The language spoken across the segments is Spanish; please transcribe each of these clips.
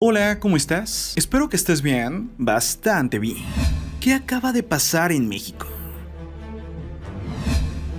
Hola, ¿cómo estás? Espero que estés bien, bastante bien. ¿Qué acaba de pasar en México?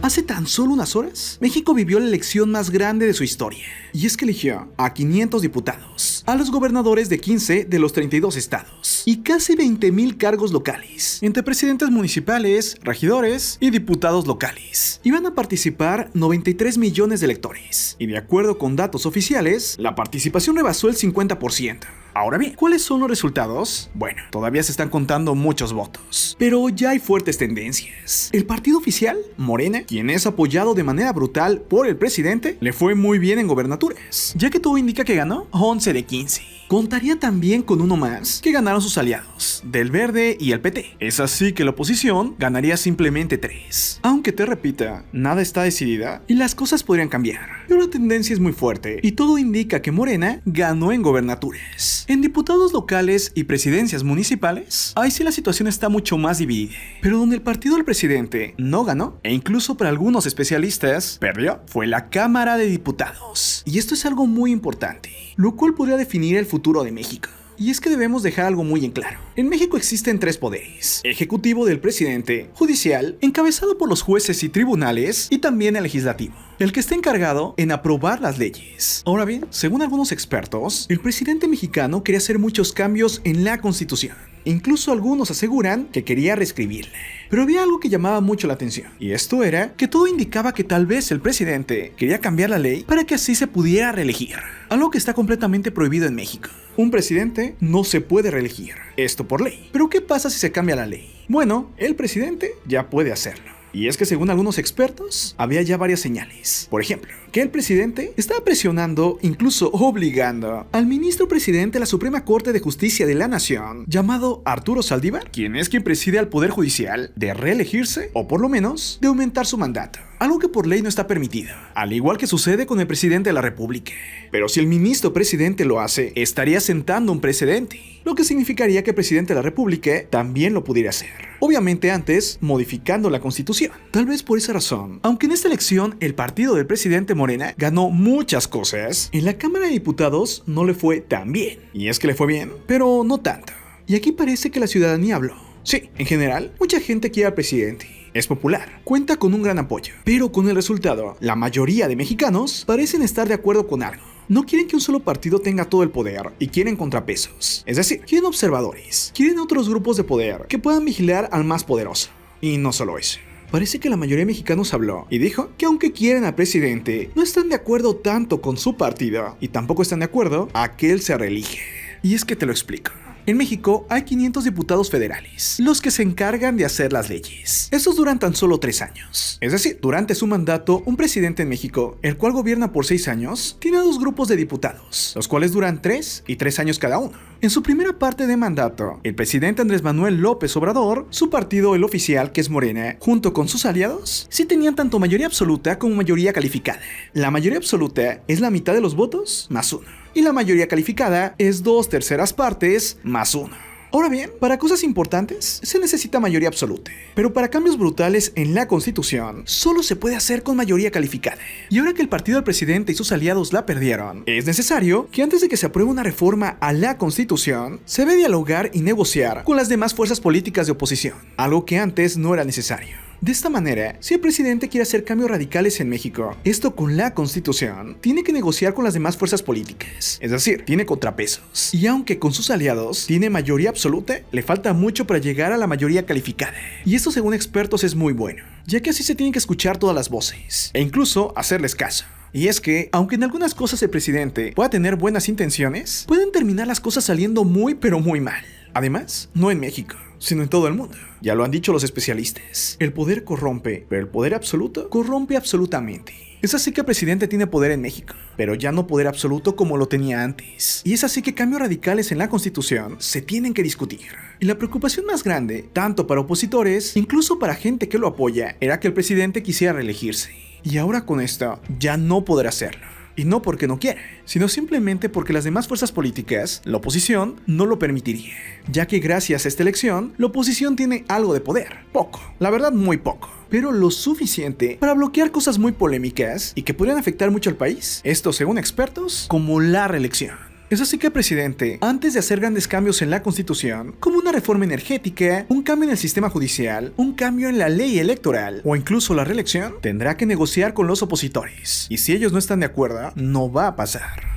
Hace tan solo unas horas, México vivió la elección más grande de su historia. Y es que eligió a 500 diputados, a los gobernadores de 15 de los 32 estados, y casi 20,000 cargos locales, entre presidentes municipales, regidores y diputados locales. Iban a participar 93 millones de electores, y de acuerdo con datos oficiales, la participación rebasó el 50%. Ahora bien, ¿cuáles son los resultados? Bueno, todavía se están contando muchos votos, pero ya hay fuertes tendencias. El partido oficial, Morena, quien es apoyado de manera brutal por el presidente, le fue muy bien en gobernaturas, ya que todo indica que ganó 11 de 15. Contaría también con uno más que ganaron sus aliados, del Verde y el PT. Es así que la oposición ganaría simplemente 3. Aunque te repita, nada está decidida y las cosas podrían cambiar. Pero la tendencia es muy fuerte y todo indica que Morena ganó en gobernaturas. En diputados locales y presidencias municipales, ahí sí la situación está mucho más dividida. Pero donde el partido del presidente no ganó, e incluso para algunos especialistas perdió, fue la Cámara de Diputados. Y esto es algo muy importante, lo cual podría definir el futuro de México. Y es que debemos dejar algo muy en claro. En México existen 3 poderes: ejecutivo del presidente, judicial, encabezado por los jueces y tribunales, y también el legislativo, el que está encargado en aprobar las leyes. Ahora bien, según algunos expertos, el presidente mexicano quería hacer muchos cambios en la Constitución. Incluso algunos aseguran que quería reescribirla. Pero había algo que llamaba mucho la atención, y esto era que todo indicaba que tal vez el presidente quería cambiar la ley para que así se pudiera reelegir, algo que está completamente prohibido en México. Un presidente no se puede reelegir, esto por ley. Pero ¿qué pasa si se cambia la ley? Bueno, el presidente ya puede hacerlo. Y es que según algunos expertos, había ya varias señales. Por ejemplo, que el presidente estaba presionando, incluso obligando, al ministro presidente de la Suprema Corte de Justicia de la Nación, llamado Arturo Saldívar, quien es quien preside al Poder Judicial, de reelegirse, o por lo menos, de aumentar su mandato. Algo que por ley no está permitido, al igual que sucede con el presidente de la República. Pero si el ministro presidente lo hace, estaría sentando un precedente, lo que significaría que el presidente de la República también lo pudiera hacer. Obviamente antes, modificando la Constitución. Tal vez por esa razón, aunque en esta elección el partido del presidente Morena ganó muchas cosas, en la Cámara de Diputados no le fue tan bien. Y es que le fue bien, pero no tanto. Y aquí parece que la ciudadanía habló. Sí, en general, mucha gente quiere al presidente. Es popular, cuenta con un gran apoyo, pero con el resultado, la mayoría de mexicanos parecen estar de acuerdo con algo. No quieren que un solo partido tenga todo el poder y quieren contrapesos. Es decir, quieren observadores, quieren otros grupos de poder que puedan vigilar al más poderoso. Y no solo eso. Parece que la mayoría de mexicanos habló y dijo que aunque quieren al presidente, no están de acuerdo tanto con su partido y tampoco están de acuerdo a que él se reelige. Y es que te lo explico. En México hay 500 diputados federales, los que se encargan de hacer las leyes. Estos duran tan solo 3 años. Es decir, durante su mandato, un presidente en México, el cual gobierna por 6 años, tiene 2 grupos de diputados, los cuales duran 3 y 3 años cada uno. En su primera parte de mandato, el presidente Andrés Manuel López Obrador, su partido, el oficial, que es Morena, junto con sus aliados, sí tenían tanto mayoría absoluta como mayoría calificada. La mayoría absoluta es la mitad de los votos más 1. Y la mayoría calificada es 2/3 partes más 1. Ahora bien, para cosas importantes se necesita mayoría absoluta, pero para cambios brutales en la Constitución solo se puede hacer con mayoría calificada. Y ahora que el partido del presidente y sus aliados la perdieron, es necesario que antes de que se apruebe una reforma a la Constitución, se debe dialogar y negociar con las demás fuerzas políticas de oposición, algo que antes no era necesario. De esta manera, si el presidente quiere hacer cambios radicales en México, esto con la Constitución, tiene que negociar con las demás fuerzas políticas, es decir, tiene contrapesos. Y aunque con sus aliados tiene mayoría absoluta, le falta mucho para llegar a la mayoría calificada. Y esto según expertos es muy bueno, ya que así se tienen que escuchar todas las voces, e incluso hacerles caso. Y es que, aunque en algunas cosas el presidente pueda tener buenas intenciones, pueden terminar las cosas saliendo muy pero muy mal. Además, no en México, sino en todo el mundo. Ya lo han dicho los especialistas. El poder corrompe, pero el poder absoluto corrompe absolutamente. Es así que el presidente tiene poder en México, pero ya no poder absoluto como lo tenía antes. Y es así que cambios radicales en la Constitución se tienen que discutir. Y la preocupación más grande, tanto para opositores, incluso para gente que lo apoya, era que el presidente quisiera reelegirse. Y ahora con esto, ya no podrá hacerlo. Y no porque no quiera, sino simplemente porque las demás fuerzas políticas, la oposición, no lo permitiría. Ya que gracias a esta elección, la oposición tiene algo de poder. Poco, la verdad muy poco. Pero lo suficiente para bloquear cosas muy polémicas y que podrían afectar mucho al país. Esto según expertos, como la reelección. Es así que, presidente, antes de hacer grandes cambios en la Constitución, como una reforma energética, un cambio en el sistema judicial, un cambio en la ley electoral o incluso la reelección, tendrá que negociar con los opositores. Y si ellos no están de acuerdo, no va a pasar.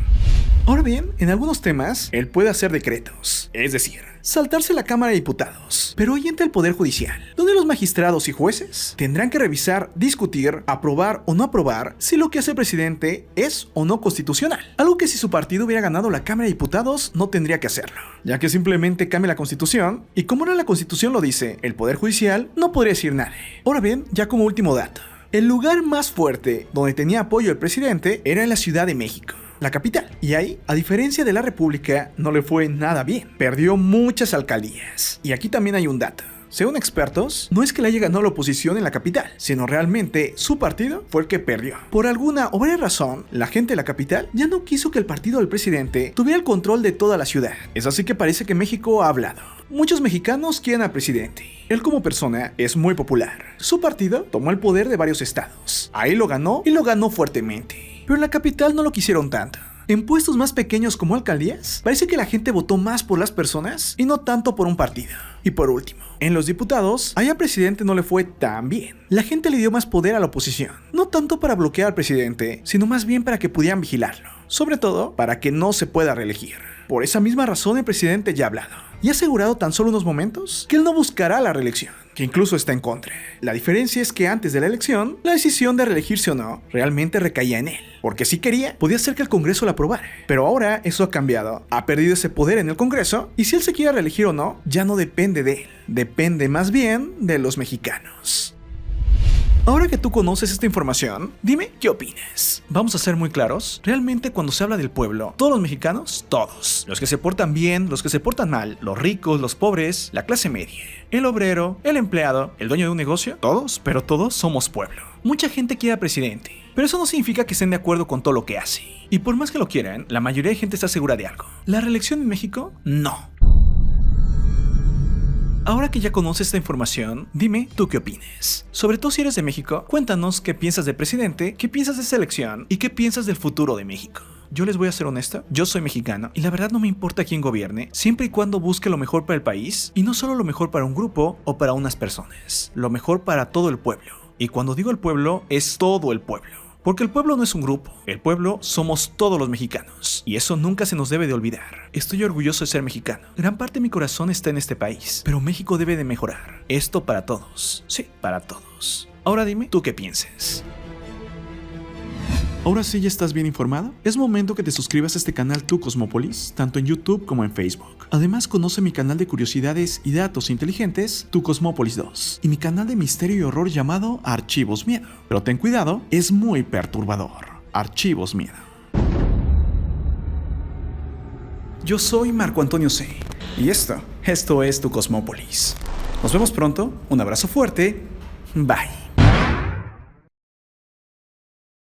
Ahora bien, en algunos temas, él puede hacer decretos, es decir, saltarse la Cámara de Diputados, pero hoy entra el Poder Judicial, donde los magistrados y jueces tendrán que revisar, discutir, aprobar o no aprobar si lo que hace el presidente es o no constitucional. Algo que si su partido hubiera ganado la Cámara de Diputados no tendría que hacerlo, ya que simplemente cambia la Constitución, y como ahora la Constitución lo dice, el Poder Judicial no podría decir nada. Ahora bien, ya como último dato, el lugar más fuerte donde tenía apoyo el presidente era en la Ciudad de México, la capital. Y ahí, a diferencia de la República, no le fue nada bien. Perdió muchas alcaldías. Y aquí también hay un dato. Según expertos, no es que le haya ganado la oposición en la capital, sino realmente su partido fue el que perdió. Por alguna o varias razón, la gente de la capital ya no quiso que el partido del presidente tuviera el control de toda la ciudad. Es así que parece que México ha hablado. Muchos mexicanos quieren al presidente. Él como persona es muy popular. Su partido tomó el poder de varios estados. Ahí lo ganó y lo ganó fuertemente. Pero en la capital no lo quisieron tanto. En puestos más pequeños como alcaldías, parece que la gente votó más por las personas y no tanto por un partido. Y por último, en los diputados, allá al presidente no le fue tan bien. La gente le dio más poder a la oposición, no tanto para bloquear al presidente, sino más bien para que pudieran vigilarlo. Sobre todo, para que no se pueda reelegir. Por esa misma razón el presidente ya ha hablado y ha asegurado tan solo unos momentos que él no buscará la reelección, que incluso está en contra. La diferencia es que antes de la elección, la decisión de reelegirse o no realmente recaía en él, porque si quería, podía hacer que el Congreso la aprobara. Pero ahora eso ha cambiado, ha perdido ese poder en el Congreso, y si él se quiere reelegir o no, ya no depende de él, depende más bien de los mexicanos. Ahora que tú conoces esta información, dime qué opinas. Vamos a ser muy claros, realmente cuando se habla del pueblo, todos los mexicanos, todos, los que se portan bien, los que se portan mal, los ricos, los pobres, la clase media, el obrero, el empleado, el dueño de un negocio, todos, pero todos somos pueblo. Mucha gente quiere al presidente, pero eso no significa que estén de acuerdo con todo lo que hace. Y por más que lo quieran, la mayoría de gente está segura de algo. ¿La reelección en México? No. Ahora que ya conoces esta información, dime tú qué opinas. Sobre todo si eres de México, cuéntanos qué piensas del presidente, qué piensas de esta elección y qué piensas del futuro de México. Yo les voy a ser honesto, yo soy mexicano y la verdad no me importa quién gobierne, siempre y cuando busque lo mejor para el país y no solo lo mejor para un grupo o para unas personas, lo mejor para todo el pueblo. Y cuando digo el pueblo, es todo el pueblo. Porque el pueblo no es un grupo, el pueblo somos todos los mexicanos, y eso nunca se nos debe de olvidar. Estoy orgulloso de ser mexicano, gran parte de mi corazón está en este país, pero México debe de mejorar, esto para todos, sí, para todos. Ahora dime, ¿tú qué piensas? Ahora sí ya estás bien informado. Es momento que te suscribas a este canal Tu Cosmópolis, tanto en YouTube como en Facebook. Además, conoce mi canal de curiosidades y datos inteligentes, Tu Cosmópolis 2, y mi canal de misterio y horror llamado Archivos Miedo. Pero ten cuidado, es muy perturbador. Archivos Miedo. Yo soy Marco Antonio C. Y esto es Tu Cosmópolis. Nos vemos pronto, un abrazo fuerte, bye.